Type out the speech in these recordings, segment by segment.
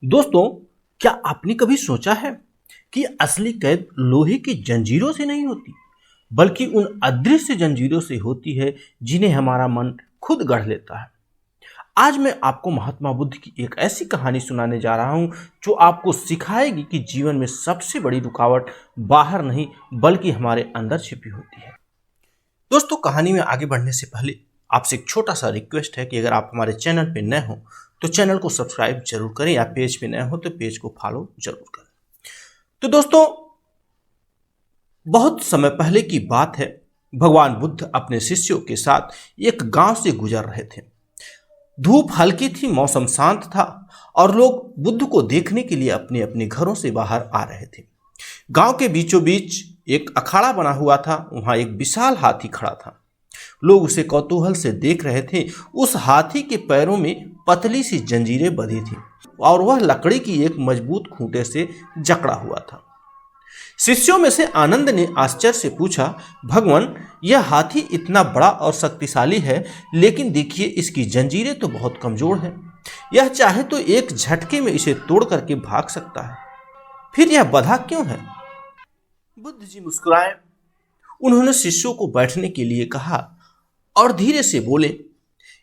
दोस्तों, क्या आपने कभी सोचा है कि असली कैद लोहे की जंजीरों से नहीं होती, बल्कि उन अदृश्य जंजीरों से होती है जिन्हें हमारा मन खुद गढ़ लेता है। आज मैं आपको महात्मा बुद्ध की एक ऐसी कहानी सुनाने जा रहा हूं जो आपको सिखाएगी कि जीवन में सबसे बड़ी रुकावट बाहर नहीं बल्कि हमारे अंदर छिपी होती है। दोस्तों, कहानी में आगे बढ़ने से पहले आपसे एक छोटा सा रिक्वेस्ट है कि अगर आप हमारे चैनल पे नए हो तो चैनल को सब्सक्राइब जरूर करें, या पेज पे नए हो तो पेज को फॉलो जरूर करें। तो दोस्तों, बहुत समय पहले की बात है। भगवान बुद्ध अपने शिष्यों के साथ एक गांव से गुजर रहे थे। धूप हल्की थी, मौसम शांत था और लोग बुद्ध को देखने के लिए अपने अपने घरों से बाहर आ रहे थे। गांव के बीचों बीच एक अखाड़ा बना हुआ था। वहां एक विशाल हाथी खड़ा था। लोग उसे कौतूहल से देख रहे थे। उस हाथी के पैरों में पतली सी जंजीरें बंधी थी और वह लकड़ी की एक मजबूत खूंटे से जकड़ा हुआ था। शिष्यों में से आनंद ने आश्चर्य से पूछा, भगवान, यह हाथी इतना बड़ा और शक्तिशाली है, लेकिन देखिए इसकी जंजीरें तो बहुत कमजोर हैं। यह चाहे तो एक झटके में इसे तोड़ करके भाग सकता है, फिर यह बंधा क्यों है? बुद्ध जी मुस्कुराए। उन्होंने शिष्यों को बैठने के लिए कहा और धीरे से बोले,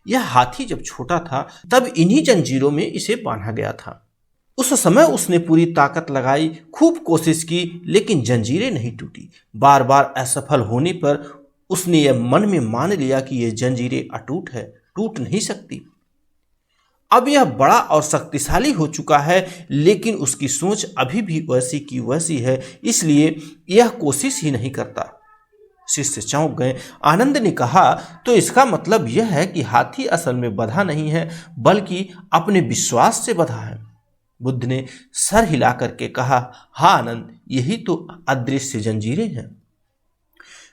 यह हाथी जब छोटा था तब इन्हीं जंजीरों में इसे बांधा गया था। उस समय उसने पूरी ताकत लगाई, खूब कोशिश की, लेकिन जंजीरें नहीं टूटी। बार बार असफल होने पर उसने यह मन में मान लिया कि यह जंजीरें अटूट है, टूट नहीं सकती। अब यह बड़ा और शक्तिशाली हो चुका है, लेकिन उसकी सोच अभी भी वैसी की वैसी है, इसलिए यह कोशिश ही नहीं करता। शिष्य चौंक गए। आनंद ने कहा, तो इसका मतलब यह है कि हाथी असल में बंधा नहीं है, बल्कि अपने विश्वास से बंधा है। बुद्ध ने सर हिला करके कहा, हाँ आनंद, यही तो अदृश्य जंजीरें हैं।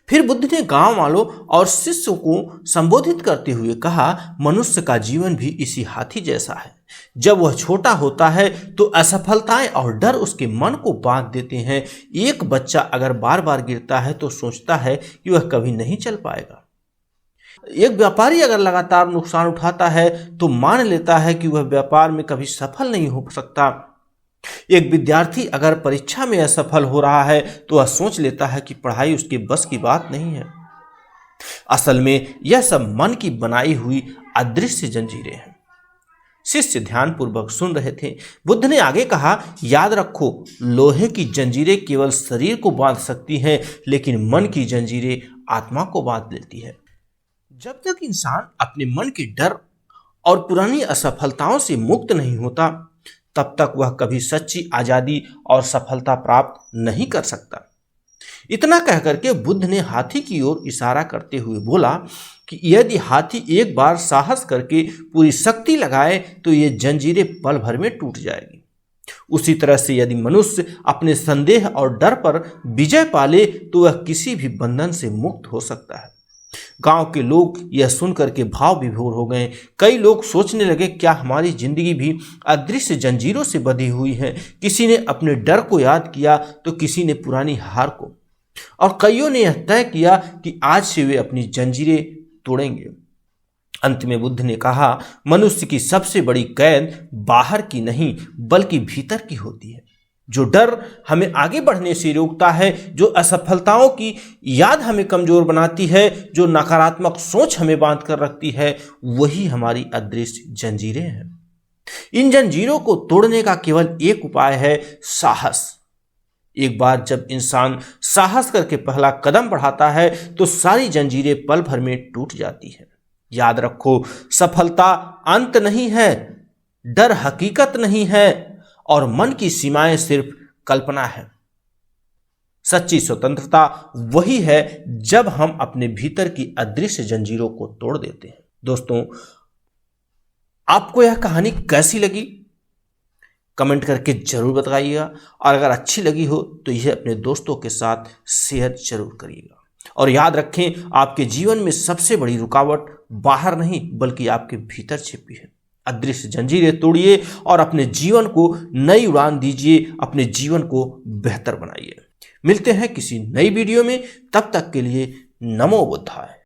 फिर बुद्ध ने गांव वालों और शिष्यों को संबोधित करते हुए कहा, मनुष्य का जीवन भी इसी हाथी जैसा है। जब वह छोटा होता है तो असफलताएं और डर उसके मन को बांध देते हैं। एक बच्चा अगर बार बार गिरता है तो सोचता है कि वह कभी नहीं चल पाएगा। एक व्यापारी अगर लगातार नुकसान उठाता है तो मान लेता है कि वह व्यापार में कभी सफल नहीं हो सकता। एक विद्यार्थी अगर परीक्षा में असफल हो रहा है तो वह सोच लेता है कि पढ़ाई उसके बस की बात नहीं है। असल में यह सब मन की बनाई हुई अदृश्य जंजीरें हैं। शिष्य ध्यानपूर्वक सुन रहे थे। बुद्ध ने आगे कहा, याद रखो, लोहे की जंजीरें केवल शरीर को बांध सकती हैं, लेकिन मन की जंजीरें आत्मा को बांध लेती है। जब तक इंसान अपने मन के डर और पुरानी असफलताओं से मुक्त नहीं होता, तब तक वह कभी सच्ची आजादी और सफलता प्राप्त नहीं कर सकता। इतना कहकर के बुद्ध ने हाथी की ओर इशारा करते हुए बोला कि यदि हाथी एक बार साहस करके पूरी शक्ति लगाए तो ये जंजीरें पल भर में टूट जाएगी। उसी तरह से यदि मनुष्य अपने संदेह और डर पर विजय पाले तो वह किसी भी बंधन से मुक्त हो सकता है। गांव के लोग यह सुनकर के भाव विभोर हो गए। कई लोग सोचने लगे, क्या हमारी जिंदगी भी अदृश्य जंजीरों से बंधी हुई है? किसी ने अपने डर को याद किया तो किसी ने पुरानी हार को, और कईयों ने यह तय किया कि आज से वे अपनी जंजीरें तोड़ेंगे। अंत में बुद्ध ने कहा, मनुष्य की सबसे बड़ी कैद बाहर की नहीं बल्कि भीतर की होती है। जो डर हमें आगे बढ़ने से रोकता है, जो असफलताओं की याद हमें कमजोर बनाती है, जो नकारात्मक सोच हमें बांध कर रखती है, वही हमारी अदृश्य जंजीरें हैं। इन जंजीरों को तोड़ने का केवल एक उपाय है, साहस। एक बार जब इंसान साहस करके पहला कदम बढ़ाता है तो सारी जंजीरें पल भर में टूट जाती है। याद रखो, सफलता अंत नहीं है, डर हकीकत नहीं है, और मन की सीमाएं सिर्फ कल्पना है। सच्ची स्वतंत्रता वही है जब हम अपने भीतर की अदृश्य जंजीरों को तोड़ देते हैं। दोस्तों, आपको यह कहानी कैसी लगी कमेंट करके जरूर बताइएगा, और अगर अच्छी लगी हो तो यह अपने दोस्तों के साथ शेयर जरूर करिएगा। और याद रखें, आपके जीवन में सबसे बड़ी रुकावट बाहर नहीं बल्कि आपके भीतर छिपी है। अदृश्य जंजीरें तोड़िए और अपने जीवन को नई उड़ान दीजिए, अपने जीवन को बेहतर बनाइए। मिलते हैं किसी नई वीडियो में, तब तक के लिए नमो बुद्धाय।